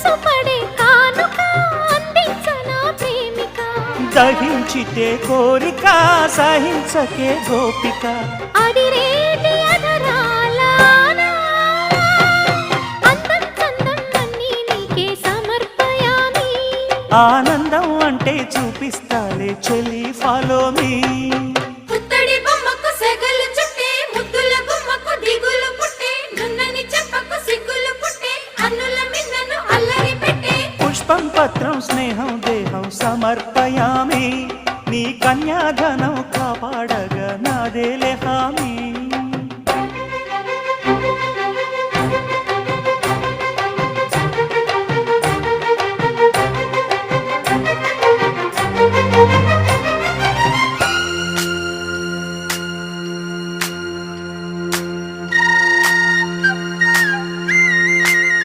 మనసు పడే కానుక అందించనా ప్రేమిక దహించితే కోరిక సహించకే గోపిక అడిరేటి అధరాల అందం చందం అన్నీ నీకే సమర్పయామి ఆనందం అంటే చూపిస్తాలే చెలి ఫాలో మీ పుత్తడి బొమ్మకు సెగలు చుట్టే ముద్దుల గుమ్మకు దిగులు పుట్టే నున్నని చెప్పకు సిగ్గులు పుట్టే అన్నుల మిన్నను అల్లరి పెట్టే పుష్పం పత్రం స్నేహం దేహం సమర్పయామి నీ కన్యాధనం